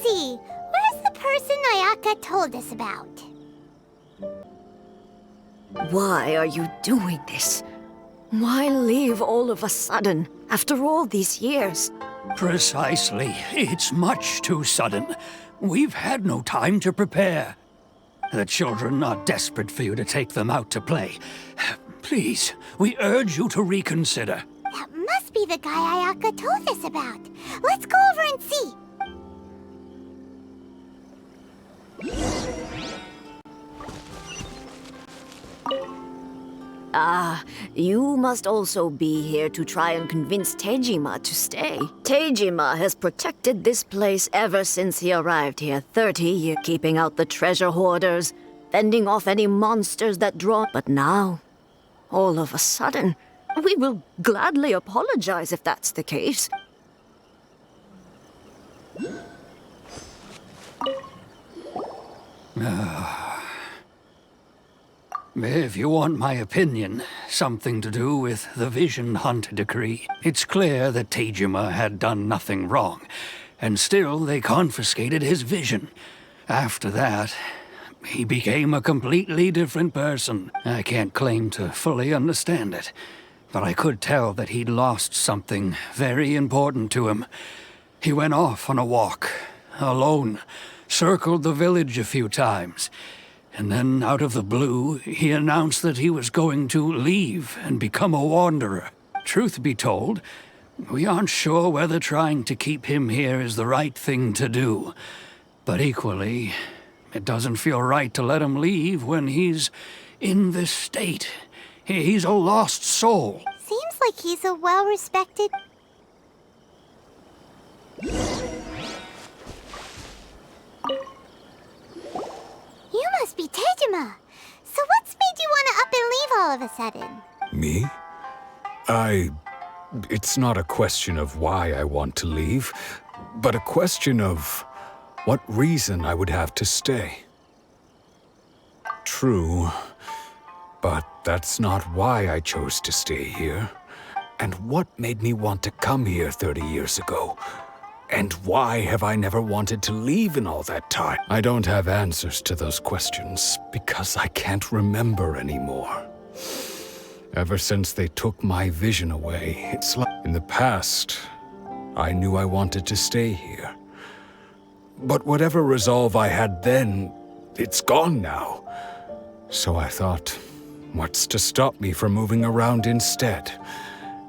see. Where's the person Ayaka told us about? Why are you doing this? Why leave all of a sudden, after all these years? Precisely. It's much too sudden. We've had no time to prepare. The children are desperate for you to take them out to play. Please, we urge you to reconsider. That must be the guy Ayaka told us about. Let's go over and see. You must also be here to try and convince Tejima to stay. Tejima has protected this place ever since he arrived here 30 years, keeping out the treasure hoarders, fending off any monsters that draw. But now, all of a sudden, we will gladly apologize if that's the case. If you want my opinion, something to do with the Vision Hunt decree. It's clear that Tejima had done nothing wrong, and still they confiscated his vision. After that, he became a completely different person. I can't claim to fully understand it, but I could tell that he'd lost something very important to him. He went off on a walk, alone, circled the village a few times. And then, out of the blue, he announced that he was going to leave and become a wanderer. Truth be told, we aren't sure whether trying to keep him here is the right thing to do. But equally, it doesn't feel right to let him leave when he's in this state. He's a lost soul. Seems like he's a well-respected... You must be Tejima. So what's made you want to up and leave all of a sudden? Me? It's not a question of why I want to leave, but a question of what reason I would have to stay. True, but that's not why I chose to stay here. And what made me want to come here 30 years ago? And why have I never wanted to leave in all that time? I don't have answers to those questions because I can't remember anymore. Ever since they took my vision away, it's like in the past, I knew I wanted to stay here. But whatever resolve I had then, it's gone now. So I thought, what's to stop me from moving around instead?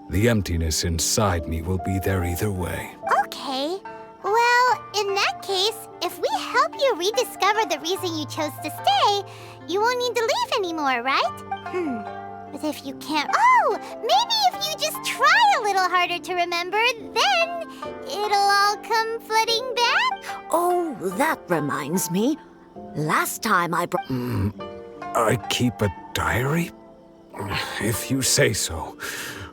The emptiness inside me will be there either way. Okay. Well, in that case, if we help you rediscover the reason you chose to stay, you won't need to leave anymore, right? But if you can't... Oh! Maybe if you just try a little harder to remember, then it'll all come flooding back? Oh, that reminds me. Last time I I keep a diary? If you say so.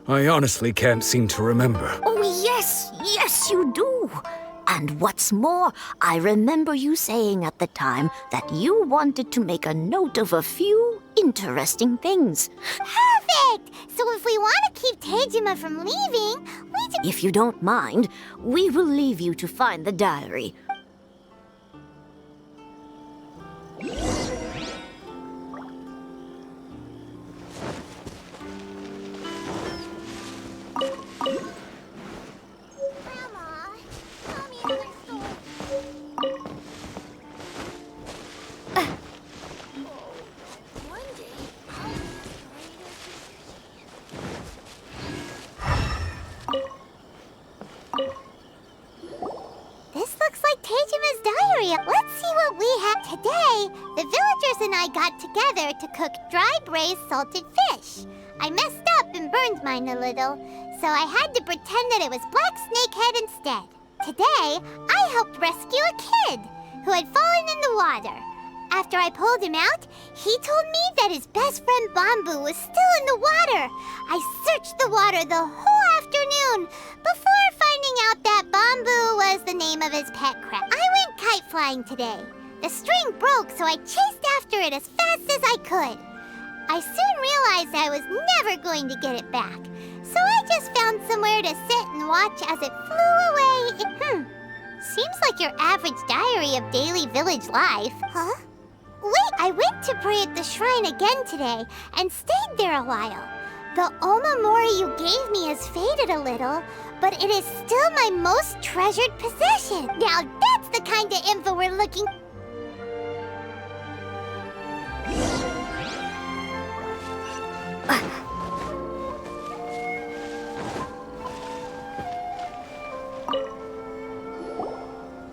I honestly can't seem to remember. Oh, yes, you do. And what's more, I remember you saying at the time that you wanted to make a note of a few interesting things. Perfect! So if we want to keep Tejima from leaving, If you don't mind, we will leave you to find the diary. Let's see what we have today. The villagers and I got together to cook dry braised salted fish. I messed up and burned mine a little, so I had to pretend that it was black snakehead instead. Today, I helped rescue a kid who had fallen in the water. After I pulled him out, he told me that his best friend Bamboo was still in the water. I searched the water the whole afternoon before finding out that Bamboo was the name of his pet crab. I went kite flying today. The string broke, so I chased after it as fast as I could. I soon realized I was never going to get it back, so I just found somewhere to sit and watch as it flew away. Seems like your average diary of daily village life. Huh? Wait, I went to pray at the shrine again today and stayed there a while. The Omamori you gave me has faded a little, but it is still my most treasured possession. Now that's the kind of info we're looking.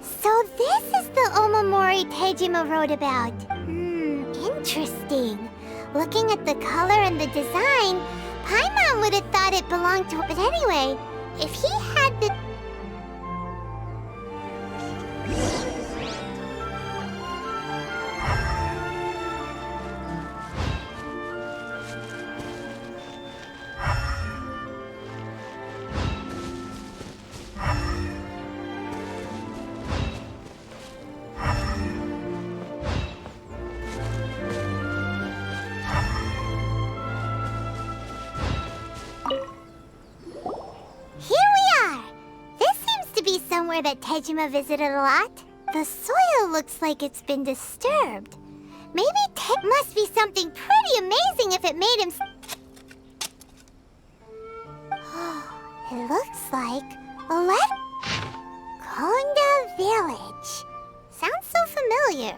So this is the Omamori Tejima wrote about. Interesting. Looking at the color and the design, Paimon would have thought it belonged to... But anyway, if he had the... Somewhere that Tejima visited a lot. The soil looks like it's been disturbed. Maybe must be something pretty amazing if it made him... It looks like Konda Village. Sounds so familiar.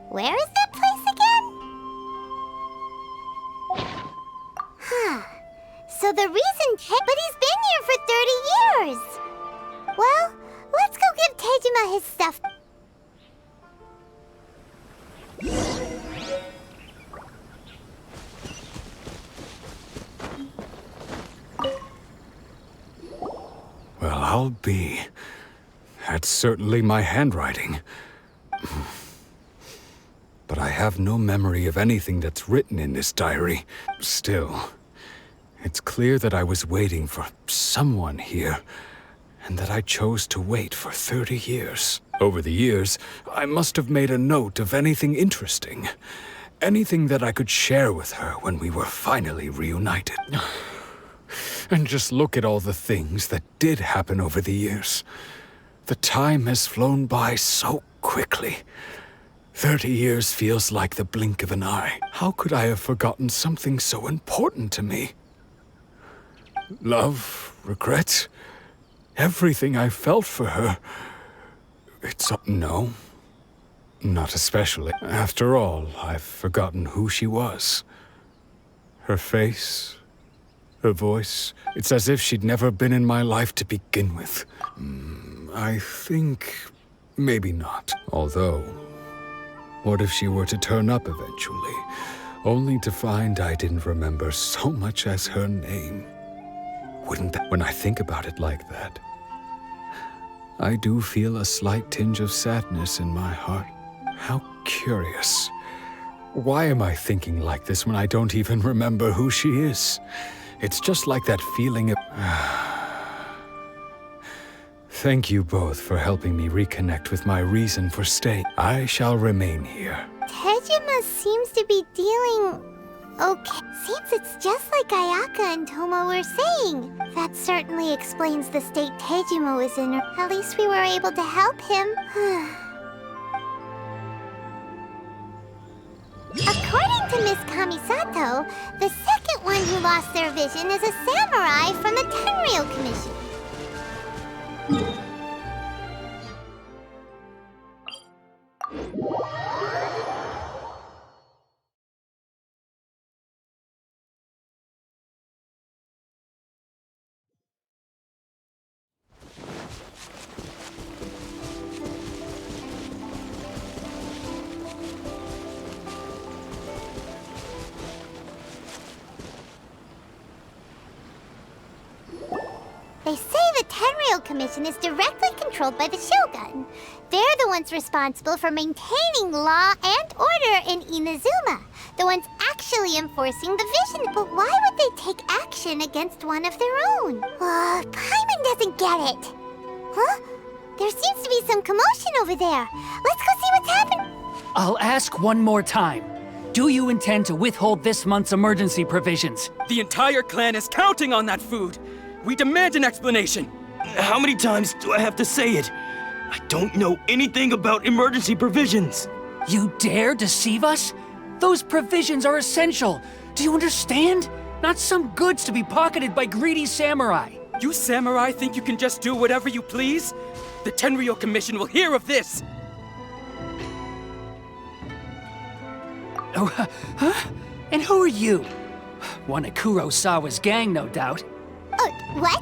Where is that place again? Huh. So the reason... But he's been here for 30 years! Well, let's go give Tejima his stuff. Well, I'll be. That's certainly my handwriting. But I have no memory of anything that's written in this diary. Still, it's clear that I was waiting for someone here, and that I chose to wait for 30 years. Over the years, I must have made a note of anything interesting. Anything that I could share with her when we were finally reunited. And just look at all the things that did happen over the years. The time has flown by so quickly. 30 years feels like the blink of an eye. How could I have forgotten something so important to me? Love, regret, everything I felt for her. No, not especially. After all, I've forgotten who she was. Her face, her voice. It's as if she'd never been in my life to begin with. I think maybe not. Although, what if she were to turn up eventually, only to find I didn't remember so much as her name? Wouldn't that... When I think about it like that, I do feel a slight tinge of sadness in my heart. How curious. Why am I thinking like this when I don't even remember who she is? It's just like that feeling of... Thank you both for helping me reconnect with my reason for staying. I shall remain here. Tejima seems to be dealing... okay. Seems it's just like Ayaka and Toma were saying. That certainly explains the state Tejima was in. At least we were able to help him. According to Miss Kamisato, the second one who lost their vision is a samurai from the Tenryou Commission. They say the Tenryou Commission is directly controlled by the Shogun. They're the ones responsible for maintaining law and order in Inazuma. The ones actually enforcing the vision. But why would they take action against one of their own? Paimon doesn't get it. Huh? There seems to be some commotion over there. Let's go see what's happening. I'll ask one more time. Do you intend to withhold this month's emergency provisions? The entire clan is counting on that food! We demand an explanation! How many times do I have to say it? I don't know anything about emergency provisions. You dare deceive us? Those provisions are essential. Do you understand? Not some goods to be pocketed by greedy samurai. You samurai think you can just do whatever you please? The Tenryou Commission will hear of this! Oh, huh? And who are you? One of Kurosawa's gang, no doubt. What?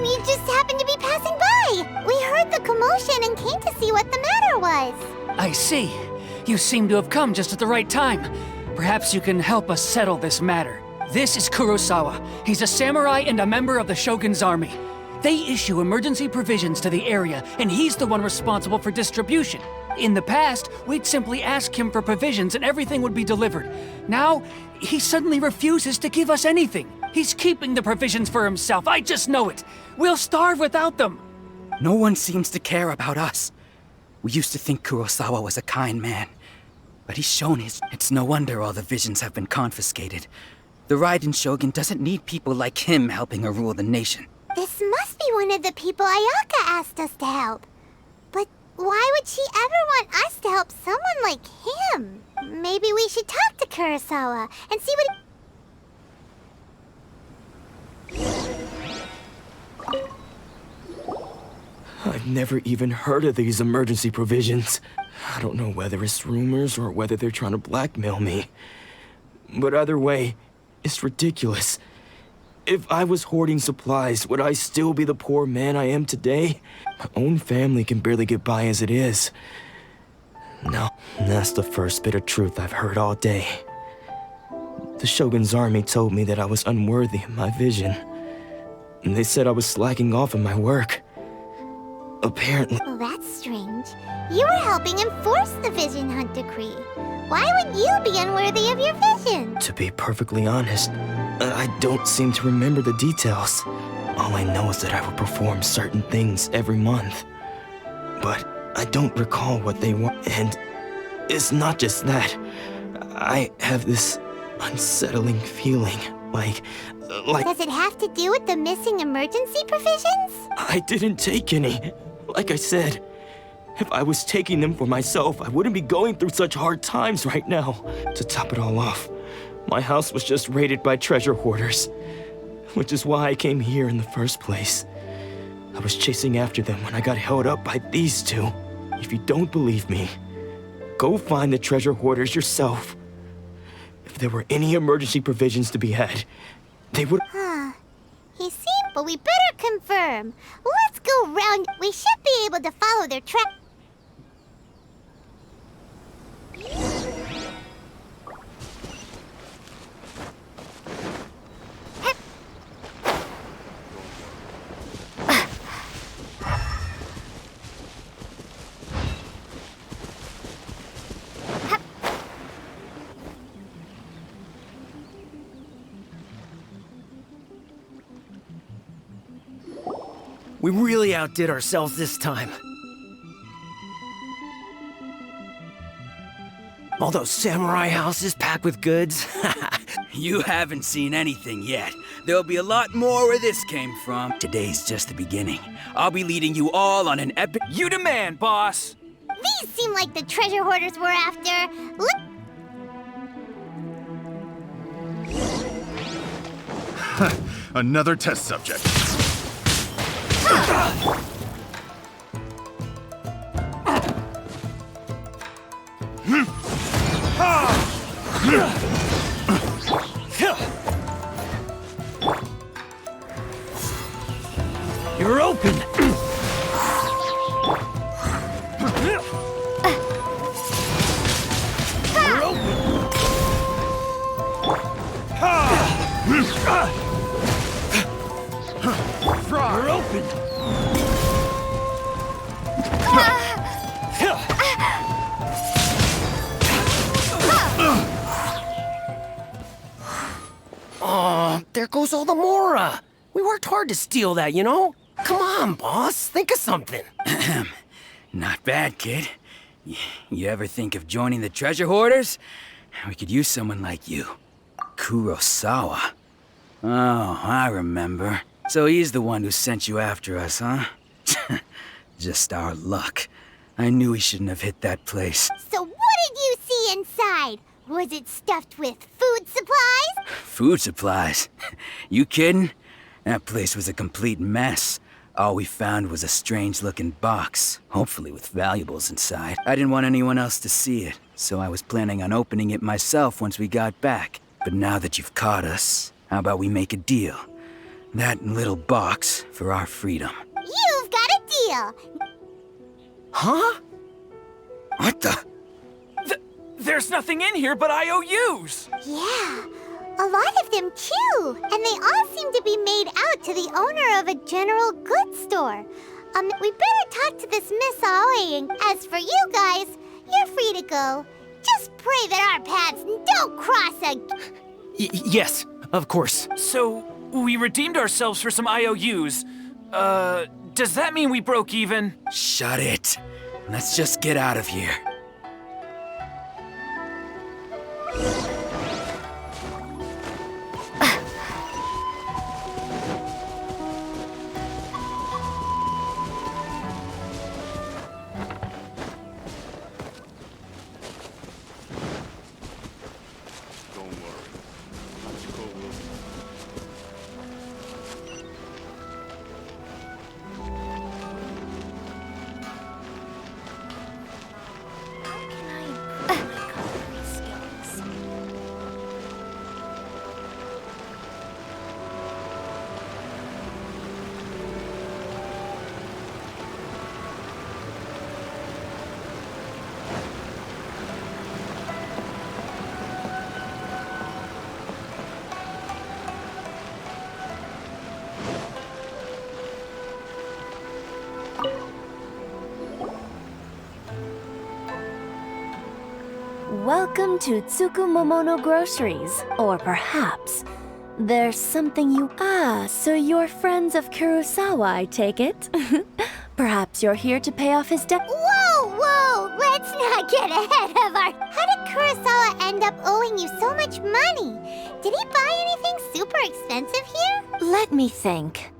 We just happened to be passing by. We heard the commotion and came to see what the matter was. I see. You seem to have come just at the right time. Perhaps you can help us settle this matter. This is Kurosawa. He's a samurai and a member of the Shogun's army. They issue emergency provisions to the area, and he's the one responsible for distribution. In the past, we'd simply ask him for provisions and everything would be delivered. Now, he suddenly refuses to give us anything. He's keeping the provisions for himself. I just know it. We'll starve without them. No one seems to care about us. We used to think Kurosawa was a kind man, but he's shown it's no wonder all the visions have been confiscated. The Raiden Shogun doesn't need people like him helping her rule the nation. This must be one of the people Ayaka asked us to help. But why would she ever want us to help someone like him? Maybe we should talk to Kurosawa and see what I've never even heard of these emergency provisions. I don't know whether it's rumors or whether they're trying to blackmail me. But either way, it's ridiculous. If I was hoarding supplies, would I still be the poor man I am today? My own family can barely get by as it is. No, that's the first bit of truth I've heard all day. The Shogun's army told me that I was unworthy of my vision. And they said I was slacking off in my work. Apparently... Well, that's strange. You were helping enforce the Vision Hunt Decree. Why would you be unworthy of your vision? To be perfectly honest, I don't seem to remember the details. All I know is that I would perform certain things every month. But I don't recall what they were. And it's not just that. I have this unsettling feeling, like... Does it have to do with the missing emergency provisions? I didn't take any. Like I said, if I was taking them for myself, I wouldn't be going through such hard times right now. To top it all off, my house was just raided by treasure hoarders, which is why I came here in the first place. I was chasing after them when I got held up by these two. If you don't believe me, go find the treasure hoarders yourself. If there were any emergency provisions to be had, they would... He seemed, but we better confirm. Let's go round. We should be able to follow their track. We really outdid ourselves this time. All those samurai houses packed with goods. You haven't seen anything yet. There'll be a lot more where this came from. Today's just the beginning. I'll be leading you all on an epic... You demand, boss! These seem like the treasure hoarders we're after. Another test subject. You're open! You're open! You're open! Oh, there goes all the Mora. We worked hard to steal that, you know? Come on, boss. Think of something. Not bad, kid. You ever think of joining the treasure hoarders? We could use someone like you. Kurosawa. Oh, I remember. So he's the one who sent you after us, huh? Just our luck. I knew we shouldn't have hit that place. So what did you see inside? Was it stuffed with food supplies? Food supplies? You kidding? That place was a complete mess. All we found was a strange-looking box, hopefully with valuables inside. I didn't want anyone else to see it, so I was planning on opening it myself once we got back. But now that you've caught us, how about we make a deal? That little box for our freedom. You've got a deal. Huh? What the? There's nothing in here but IOUs! Yeah, a lot of them too. And they all seem to be made out to the owner of a general goods store. We better talk to this Miss Aoi, and as for you guys, you're free to go. Just pray that our paths don't cross again. Yes, of course. So, we redeemed ourselves for some IOUs. Does that mean we broke even? Shut it. Let's just get out of here. Welcome to Tsukumomono Groceries. Or perhaps there's something you... Ah, so you're friends of Kurosawa, I take it? Perhaps you're here to pay off his debt... Whoa! Let's not get ahead of our... How did Kurosawa end up owing you so much money? Did he buy anything super expensive here? Let me think.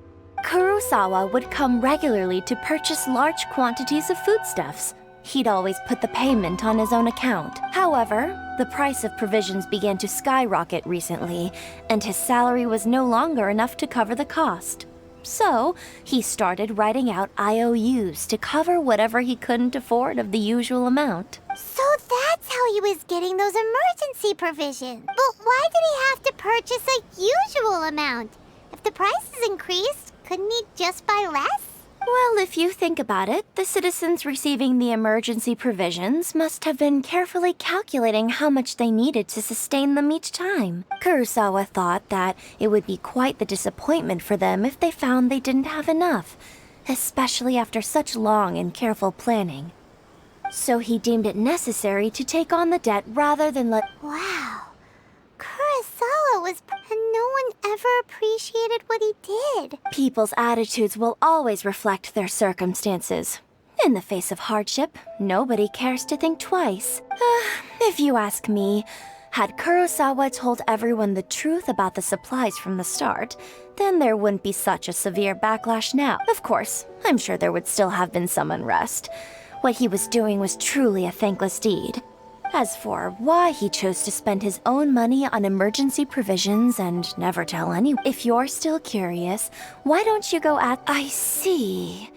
Kurosawa would come regularly to purchase large quantities of foodstuffs. He'd always put the payment on his own account. However, the price of provisions began to skyrocket recently, and his salary was no longer enough to cover the cost. So, he started writing out IOUs to cover whatever he couldn't afford of the usual amount. So that's how he was getting those emergency provisions. But why did he have to purchase a usual amount? If the prices increased, couldn't he just buy less? Well, if you think about it, the citizens receiving the emergency provisions must have been carefully calculating how much they needed to sustain them each time. Kurosawa thought that it would be quite the disappointment for them if they found they didn't have enough, especially after such long and careful planning. So he deemed it necessary to take on the debt rather than let... Wow. Kurosawa was... And no one ever appreciated what he did. People's attitudes will always reflect their circumstances. In the face of hardship, nobody cares to think twice. If you ask me, had Kurosawa told everyone the truth about the supplies from the start, then there wouldn't be such a severe backlash now. Of course, I'm sure there would still have been some unrest. What he was doing was truly a thankless deed. As for why he chose to spend his own money on emergency provisions and never tell anyone, if you're still curious, why don't you go at... I see.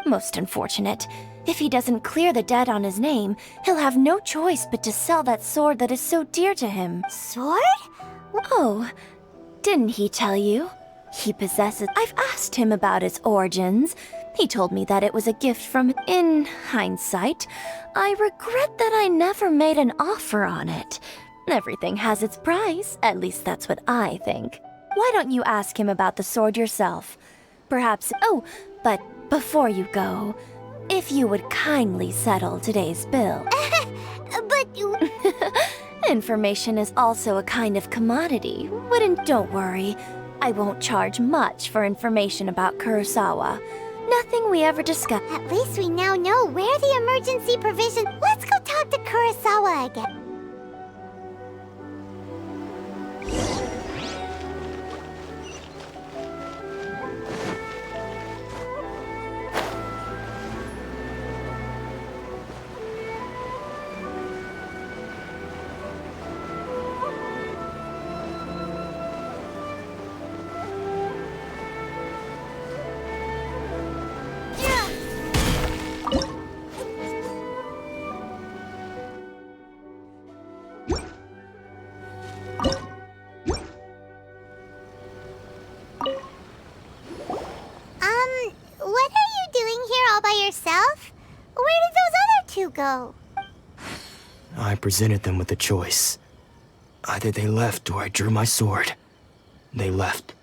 Most unfortunate. If he doesn't clear the debt on his name, he'll have no choice but to sell that sword that is so dear to him. Sword? Oh, didn't he tell you? He possesses... I've asked him about its origins. He told me that it was a gift from... In hindsight, I regret that I never made an offer on it. Everything has its price, at least that's what I think. Why don't you ask him about the sword yourself? Perhaps... Oh, but before you go, if you would kindly settle today's bill. But you... Information is also a kind of commodity. Don't worry. I won't charge much for information about Kurosawa. Nothing we ever discussed. At least we now know where the emergency provision... Let's go talk to Kurosawa again. yourself? Where did those other two go? I presented them with a choice. Either they left or I drew my sword. They left.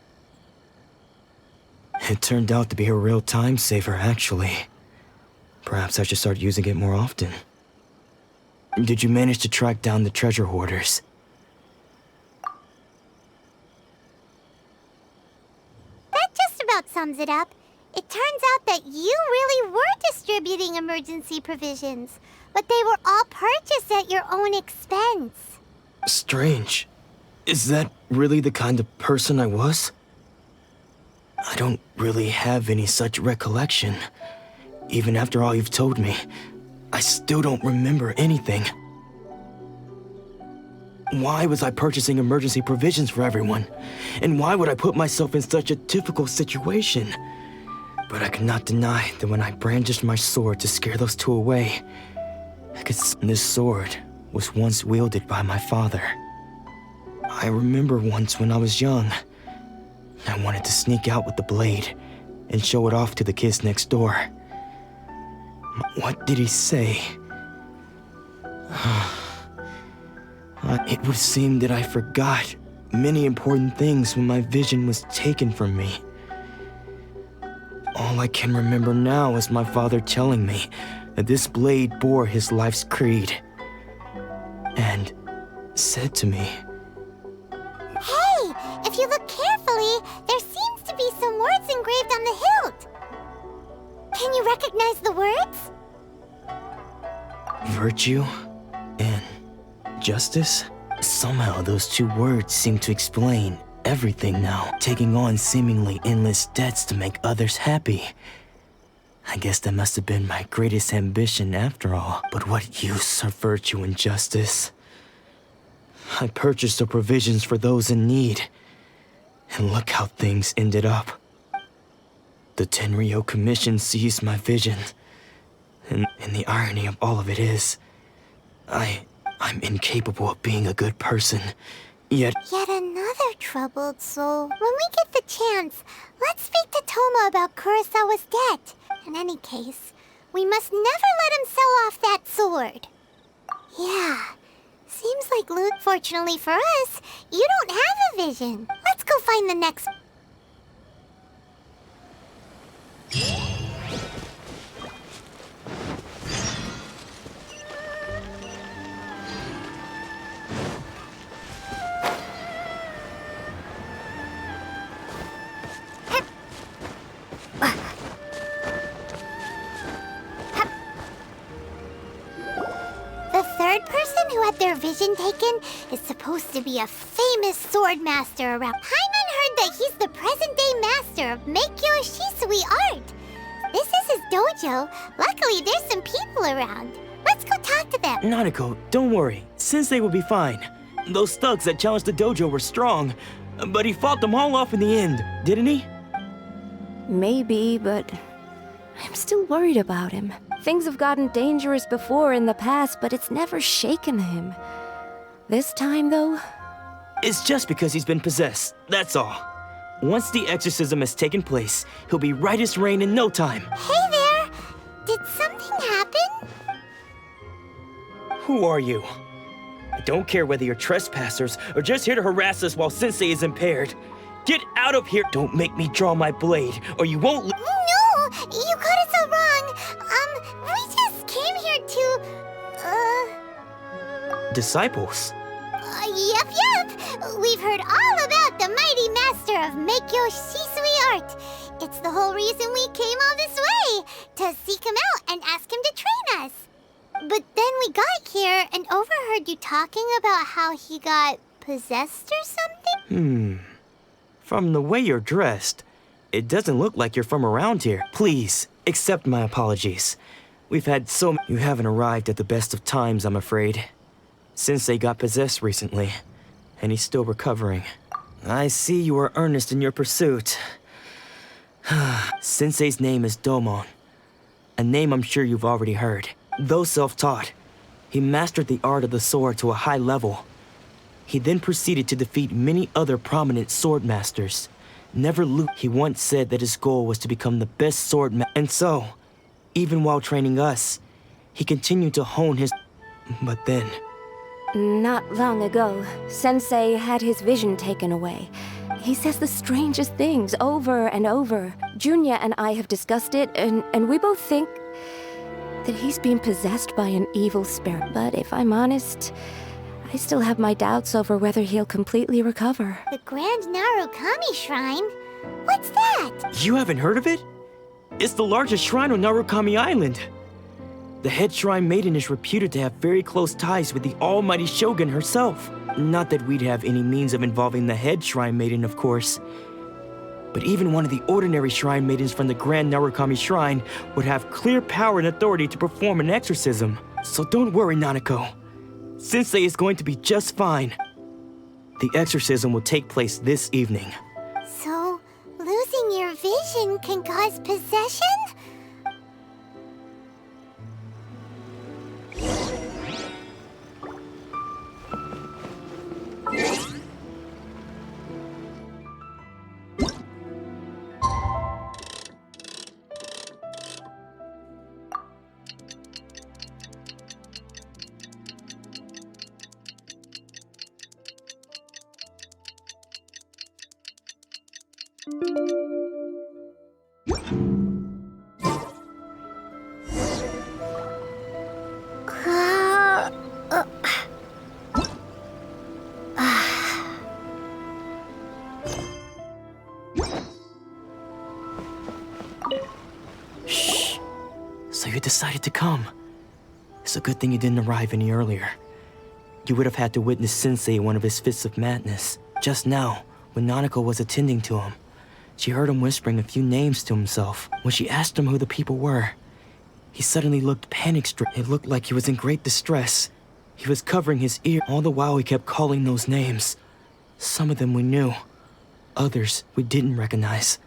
It turned out to be a real time saver, actually. Perhaps I should start using it more often. Did you manage to track down the treasure hoarders? That just about sums it up. It turns out that you really were distributing emergency provisions, but they were all purchased at your own expense. Strange. Is that really the kind of person I was? I don't really have any such recollection. Even after all you've told me, I still don't remember anything. Why was I purchasing emergency provisions for everyone? And why would I put myself in such a difficult situation? But I cannot deny that when I brandished my sword to scare those two away, I could see this sword was once wielded by my father. I remember once when I was young, I wanted to sneak out with the blade and show it off to the kids next door. What did he say? It would seem that I forgot many important things when my vision was taken from me. All I can remember now is my father telling me that this blade bore his life's creed, and said to me, Hey, if you look carefully, there seems to be some words engraved on the hilt. Can you recognize the words? virtue and justice? Somehow those two words seem to explain everything now, taking on seemingly endless debts to make others happy. I guess that must have been my greatest ambition after all. But what use are virtue and justice? I purchased the provisions for those in need, and look how things ended up. The Tenryo Commission seized my vision, and the irony of all of it is, I'm incapable of being a good person, yet another troubled soul. When we get the chance, let's speak to Toma about Kurosawa's debt. In any case, we must never let him sell off that sword. Yeah, seems like Luke, fortunately for us, you don't have a vision. Let's go find the next... The third person who had their vision taken is supposed to be a famous sword master around. Paimon heard that he's the present-day master of Meikyo Shisui art. This is his dojo. Luckily, there's some people around. Let's go talk to them. Nanako, don't worry. Sensei will be fine. Those thugs that challenged the dojo were strong, but he fought them all off in the end, didn't he? Maybe, but I'm still worried about him. Things have gotten dangerous before in the past, but it's never shaken him. This time, though? It's just because he's been possessed, that's all. Once the exorcism has taken place, he'll be right as rain in no time. Hey there! Did something happen? Who are you? I don't care whether you're trespassers or just here to harass us while Sensei is impaired. Get out of here! Don't make me draw my blade, or you won't No! You got it so wrong! We just came here to... Disciples? Yep. We've heard all about the mighty master of Meikyo Shisui art. It's the whole reason we came all this way, to seek him out and ask him to train us. But then we got here and overheard you talking about how he got possessed or something? From the way you're dressed, it doesn't look like you're from around here. Please, accept my apologies. We've had You haven't arrived at the best of times, I'm afraid. Sensei got possessed recently, and he's still recovering. I see you are earnest in your pursuit. Sensei's name is Domon, a name I'm sure you've already heard. Though self-taught, he mastered the art of the sword to a high level. He then proceeded to defeat many other prominent sword masters. Never He once said that his goal was to become the best and so, Even while training us, he continued to hone his... But then... Not long ago, Sensei had his vision taken away. He says the strangest things over and over. Junya and I have discussed it, and we both think that he's being possessed by an evil spirit. But if I'm honest, I still have my doubts over whether he'll completely recover. The Grand Narukami Shrine? What's that? You haven't heard of it? It's the largest shrine on Narukami Island. The head shrine maiden is reputed to have very close ties with the almighty Shogun herself. Not that we'd have any means of involving the head shrine maiden, of course. But even one of the ordinary shrine maidens from the Grand Narukami Shrine would have clear power and authority to perform an exorcism. So don't worry, Nanako. Sensei is going to be just fine. The exorcism will take place this evening. So, losing your vision can cause possession? Shh. So you decided to come. It's a good thing you didn't arrive any earlier. You would have had to witness Sensei in one of his fits of madness. Just now, when Nanako was attending to him, she heard him whispering a few names to himself. When she asked him who the people were, he suddenly looked panic-stricken. It looked like he was in great distress. He was covering his ear. All the while he kept calling those names. Some of them we knew. Others we didn't recognize.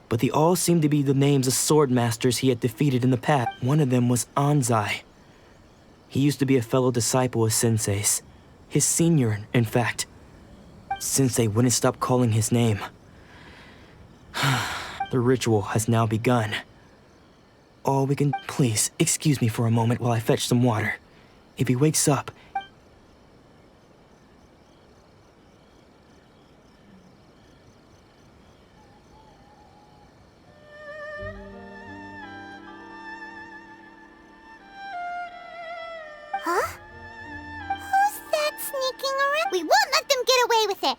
But they all seemed to be the names of sword masters he had defeated in the past. One of them was Anzai. He used to be a fellow disciple of Sensei's. His senior, in fact. Sensei wouldn't stop calling his name. The ritual has now begun. All we can... Please, excuse me for a moment while I fetch some water. If he wakes up... Huh? Who's that sneaking around? We won't let them get away with it!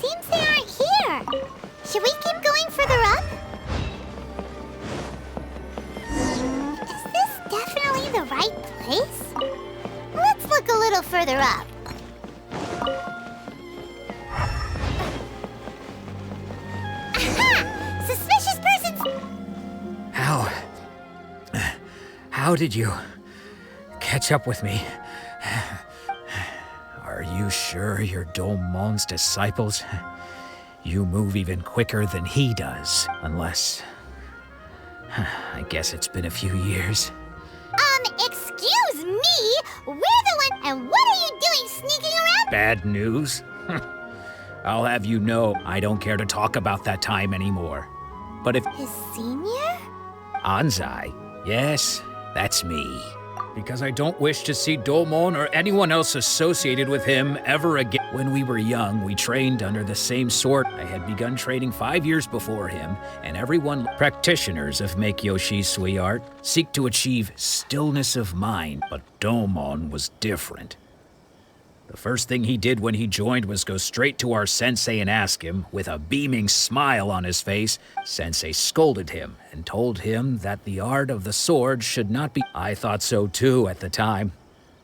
Seems they aren't here. Should we keep going further up? Is this definitely the right place? Let's look a little further up. Aha! Suspicious persons! How did you catch up with me? Are you sure you're Domon's disciples? You move even quicker than he does, unless... I guess it's been a few years. Excuse me? We're the one, and what are you doing sneaking around? Bad news? I'll have you know, I don't care to talk about that time anymore. But if... His senior? Anzai? Yes, that's me. Because I don't wish to see Domon or anyone else associated with him ever again. When we were young, we trained under the same sword. I had begun training 5 years before him, and everyone, practitioners of Make-Yoshi Sui art, seek to achieve stillness of mind, but Domon was different. The first thing he did when he joined was go straight to our sensei and ask him, with a beaming smile on his face. Sensei scolded him and told him that the art of the sword should not be... I thought so too at the time.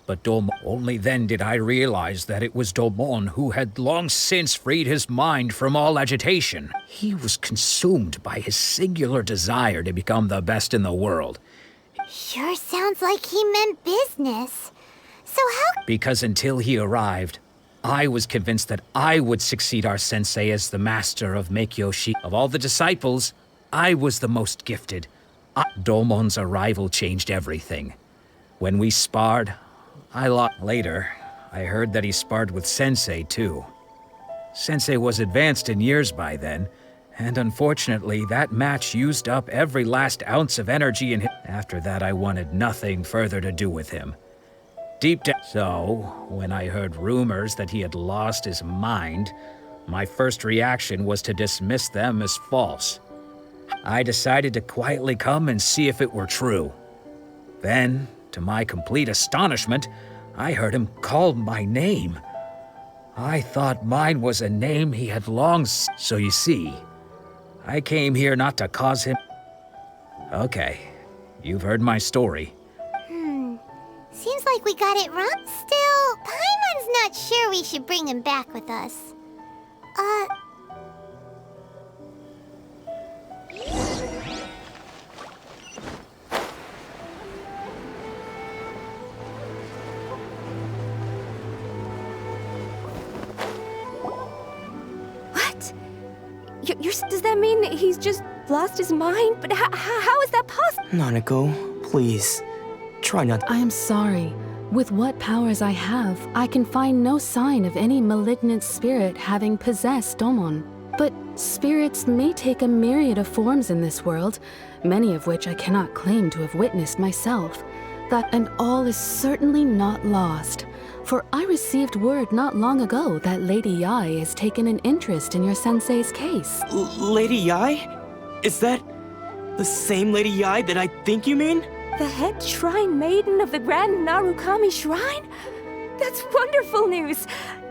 But only then did I realize that it was Domon who had long since freed his mind from all agitation. He was consumed by his singular desire to become the best in the world. Sure sounds like he meant business. So how... Because until he arrived, I was convinced that I would succeed our sensei as the master of Make-Yoshi. Of all the disciples, I was the most gifted. Domon's arrival changed everything. When we sparred, I lost. Later, I heard that he sparred with Sensei, too. Sensei was advanced in years by then, and unfortunately, that match used up every last ounce of energy in him. After that, I wanted nothing further to do with him. Deep down. So, when I heard rumors that he had lost his mind, my first reaction was to dismiss them as false. I decided to quietly come and see if it were true. Then, to my complete astonishment, I heard him call my name. I thought mine was a name he had so you see, I came here not to cause him... Okay, you've heard my story. Seems like we got it wrong. Still, Paimon's not sure we should bring him back with us. What? Does that mean he's just lost his mind? But how is that possible? Nanako, please. Try not. I am sorry. With what powers I have, I can find no sign of any malignant spirit having possessed Domon. But spirits may take a myriad of forms in this world, many of which I cannot claim to have witnessed myself. And all is certainly not lost. For I received word not long ago that Lady Yai has taken an interest in your sensei's case. Lady Yai? Is that the same Lady Yai that I think you mean? The head shrine maiden of the Grand Narukami Shrine? That's wonderful news!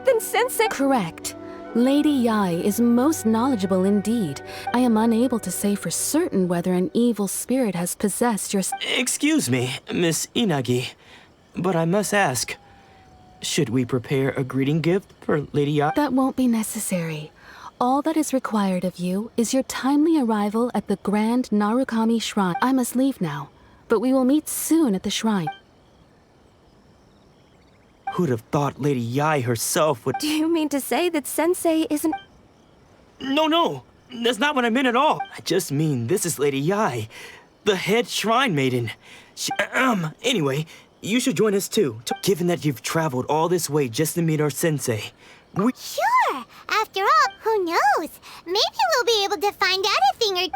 Then Sensei— Correct. Lady Yai is most knowledgeable indeed. I am unable to say for certain whether an evil spirit has possessed your— Excuse me, Miss Inagi, but I must ask, should we prepare a greeting gift for Lady Yai? That won't be necessary. All that is required of you is your timely arrival at the Grand Narukami Shrine. I must leave now, but we will meet soon at the shrine. Who'd have thought Lady Yai herself would— Do you mean to say that Sensei isn't— No, that's not what I meant at all. I just mean this is Lady Yai, the head shrine maiden. Anyway, you should join us too, given that you've traveled all this way just to meet our sensei. Sure! After all, who knows? Maybe we'll be able to find out a thing or...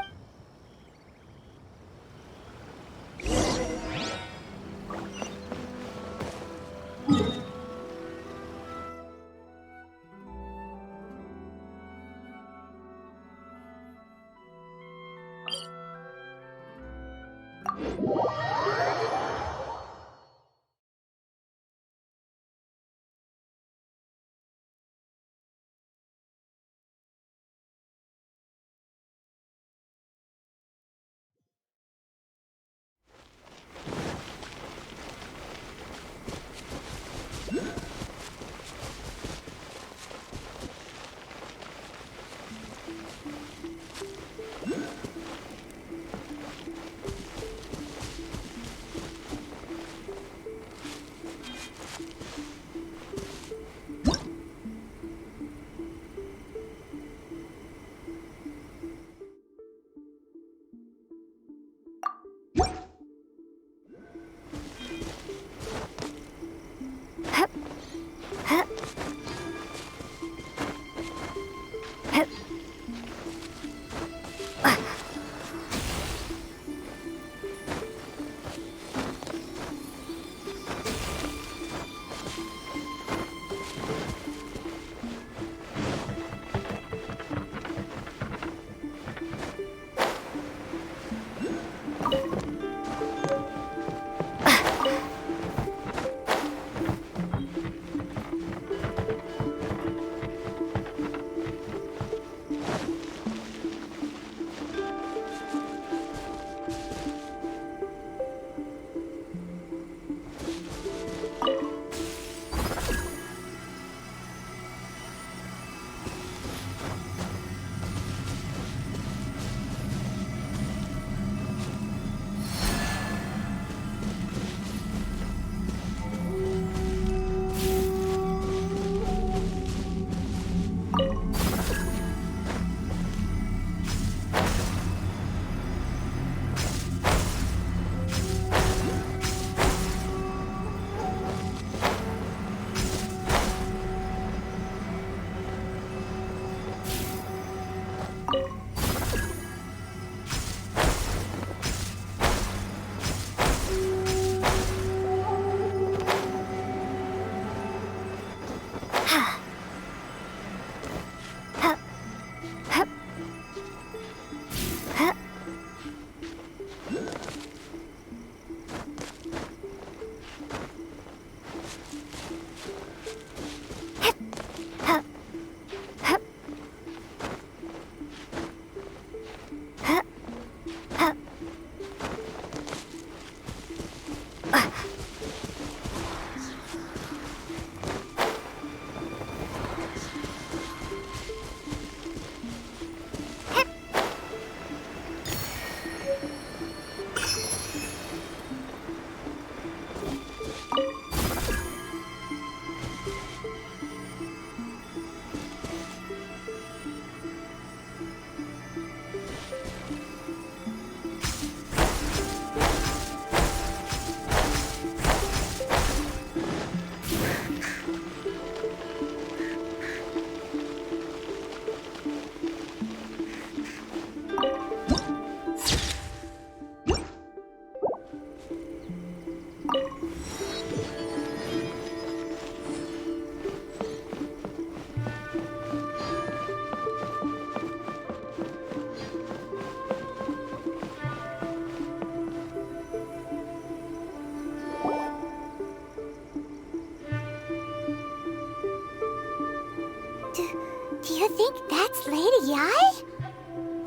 you think that's Lady Yai?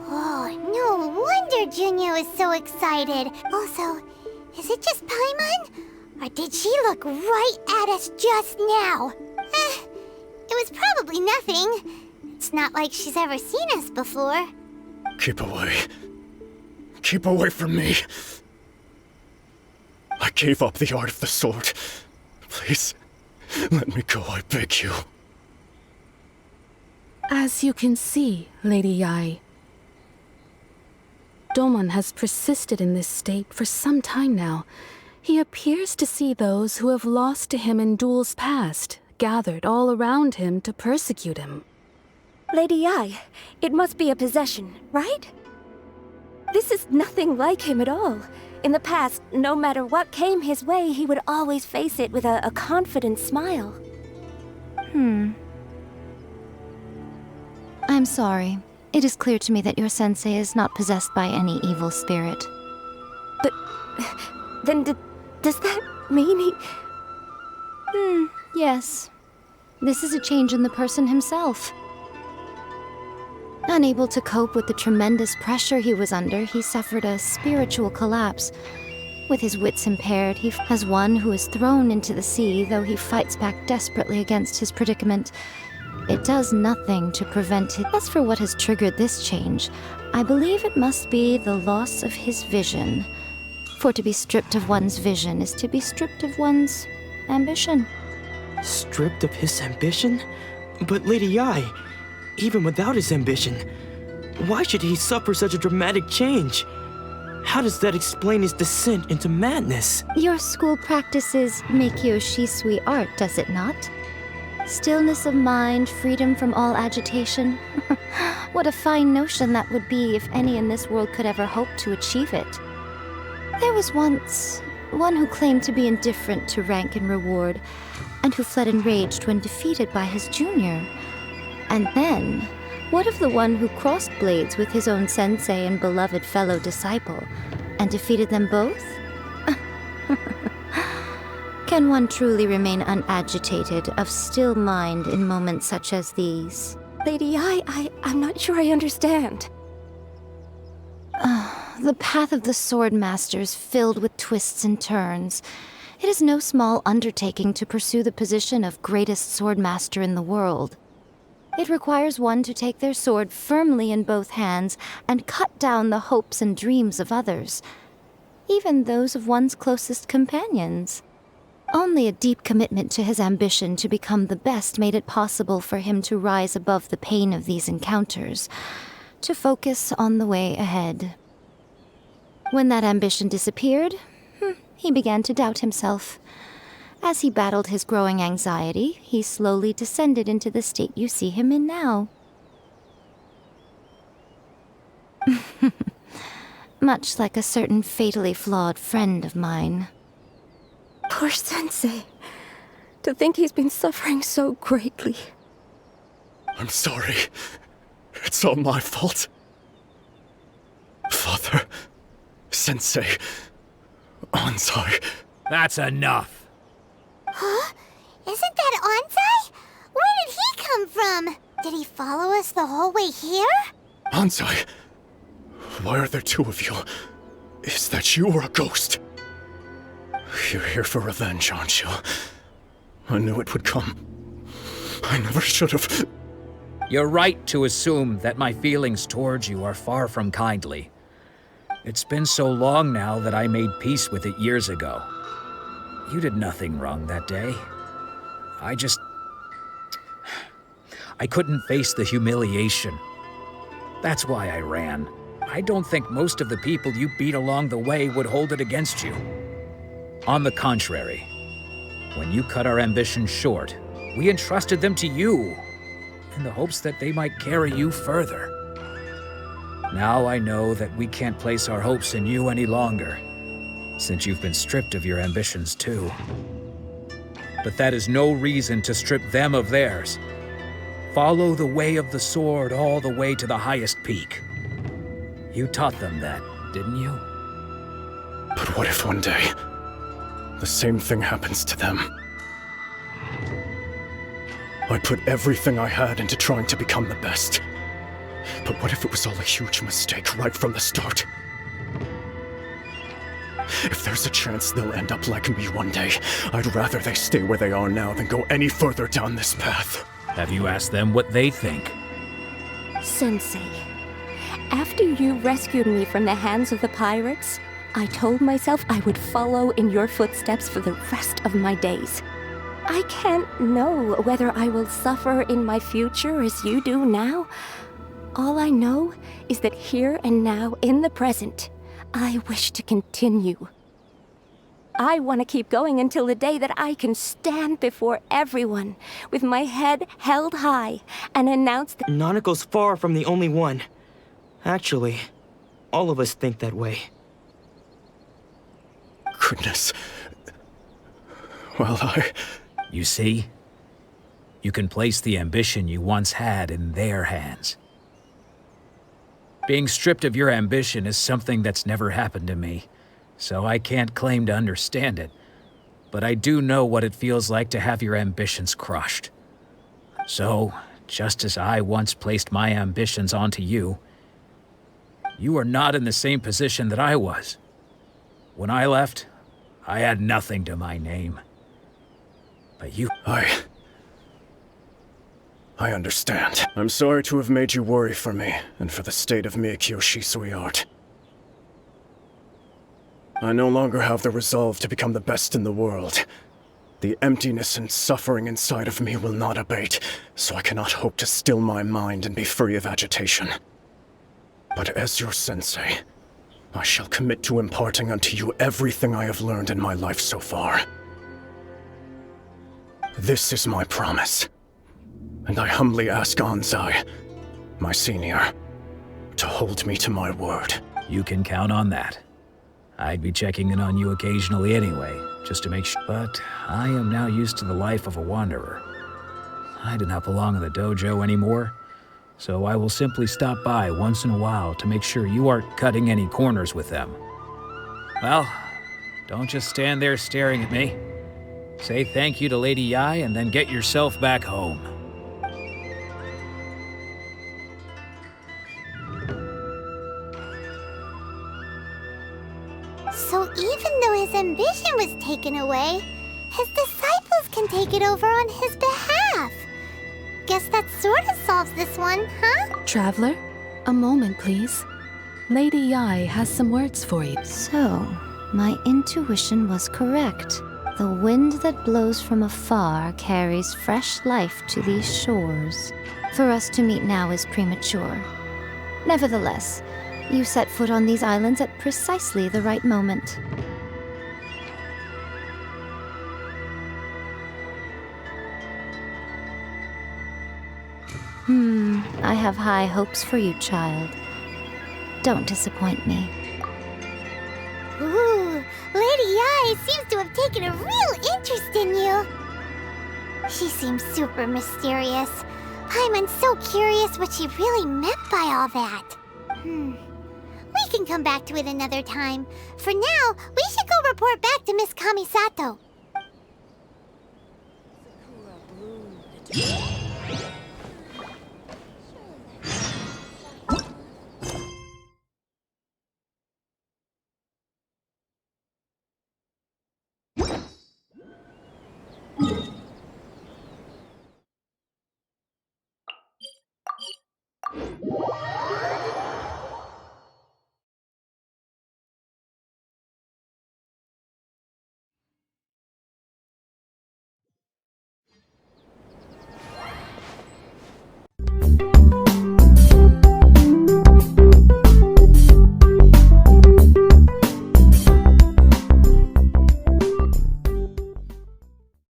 Oh, no wonder Junya was so excited. Also, is it just Paimon? Or did she look right at us just now? It was probably nothing. It's not like she's ever seen us before. Keep away. Keep away from me. I gave up the art of the sword. Please, let me go, I beg you. As you can see, Lady Yai, Domon has persisted in this state for some time now. He appears to see those who have lost to him in duels past, gathered all around him to persecute him. Lady Yai, it must be a possession, right? This is nothing like him at all. In the past, no matter what came his way, he would always face it with a confident smile. I'm sorry. It is clear to me that your sensei is not possessed by any evil spirit. But then does that mean he... Yes. This is a change in the person himself. Unable to cope with the tremendous pressure he was under, he suffered a spiritual collapse. With his wits impaired, he as one who is thrown into the sea, though he fights back desperately against his predicament. It does nothing to prevent it. As for what has triggered this change, I believe it must be the loss of his vision. For to be stripped of one's vision is to be stripped of one's ambition. Stripped of his ambition? But Lady Yai, even without his ambition, why should he suffer such a dramatic change? How does that explain his descent into madness? Your school practices Meikyo Shisui art, does it not? Stillness of mind, freedom from all agitation. What a fine notion that would be if any in this world could ever hope to achieve it. There was once one who claimed to be indifferent to rank and reward, and who fled enraged when defeated by his junior. And then, what of the one who crossed blades with his own sensei and beloved fellow disciple, and defeated them both? Can one truly remain unagitated, of still mind in moments such as these? Lady Yai, I'm not sure I understand. The path of the sword master is filled with twists and turns. It is no small undertaking to pursue the position of greatest sword master in the world. It requires one to take their sword firmly in both hands and cut down the hopes and dreams of others, even those of one's closest companions. Only a deep commitment to his ambition to become the best made it possible for him to rise above the pain of these encounters, to focus on the way ahead. When that ambition disappeared, he began to doubt himself. As he battled his growing anxiety, he slowly descended into the state you see him in now. Much like a certain fatally flawed friend of mine. Poor sensei. To think he's been suffering so greatly. I'm sorry. It's all my fault. Father, Sensei, Ansai. That's enough. Huh? Isn't that Ansai? Where did he come from? Did he follow us the whole way here? Ansai, why are there two of you? Is that you or a ghost? You're here for revenge, aren't you? I knew it would come. I never should have. You're right to assume that my feelings towards you are far from kindly. It's been so long now that I made peace with it years ago. You did nothing wrong that day. I couldn't face the humiliation. That's why I ran. I don't think most of the people you beat along the way would hold it against you. On the contrary, when you cut our ambitions short, we entrusted them to you, in the hopes that they might carry you further. Now I know that we can't place our hopes in you any longer, since you've been stripped of your ambitions too. But that is no reason to strip them of theirs. Follow the way of the sword all the way to the highest peak. You taught them that, didn't you? But what if one day, the same thing happens to them? I put everything I had into trying to become the best. But what if it was all a huge mistake right from the start? If there's a chance they'll end up like me one day, I'd rather they stay where they are now than go any further down this path. Have you asked them what they think? Sensei, after you rescued me from the hands of the pirates, I told myself I would follow in your footsteps for the rest of my days. I can't know whether I will suffer in my future as you do now. All I know is that here and now, in the present, I wish to continue. I want to keep going until the day that I can stand before everyone with my head held high and announce that Nanako's far from the only one. Actually, all of us think that way. Goodness. Well, You see? You can place the ambition you once had in their hands. Being stripped of your ambition is something that's never happened to me, so I can't claim to understand it. But I do know what it feels like to have your ambitions crushed. So, just as I once placed my ambitions onto you, you are not in the same position that I was. When I left, I had nothing to my name. But you... I understand. I'm sorry to have made you worry for me, and for the state of Miyakyo Shisui art. I no longer have the resolve to become the best in the world. The emptiness and suffering inside of me will not abate, so I cannot hope to still my mind and be free of agitation. But as your sensei, I shall commit to imparting unto you everything I have learned in my life so far. This is my promise. And I humbly ask Anzai, my senior, to hold me to my word. You can count on that. I'd be checking in on you occasionally anyway, just to make sure. But I am now used to the life of a wanderer. I do not belong in the dojo anymore, so I will simply stop by once in a while to make sure you aren't cutting any corners with them. Well, don't just stand there staring at me. Say thank you to Lady Yai and then get yourself back home. So even though his ambition was taken away, his disciples can take it over on his behalf. Guess that sort of solves this one, huh? Traveler, a moment, please. Lady Yai has some words for you. So, my intuition was correct. The wind that blows from afar carries fresh life to these shores. For us to meet now is premature. Nevertheless, you set foot on these islands at precisely the right moment. I have high hopes for you, child. Don't disappoint me. Ooh, Lady Yai seems to have taken a real interest in you. She seems super mysterious. I'm so curious what she really meant by all that. We can come back to it another time. For now, we should go report back to Miss Kamisato.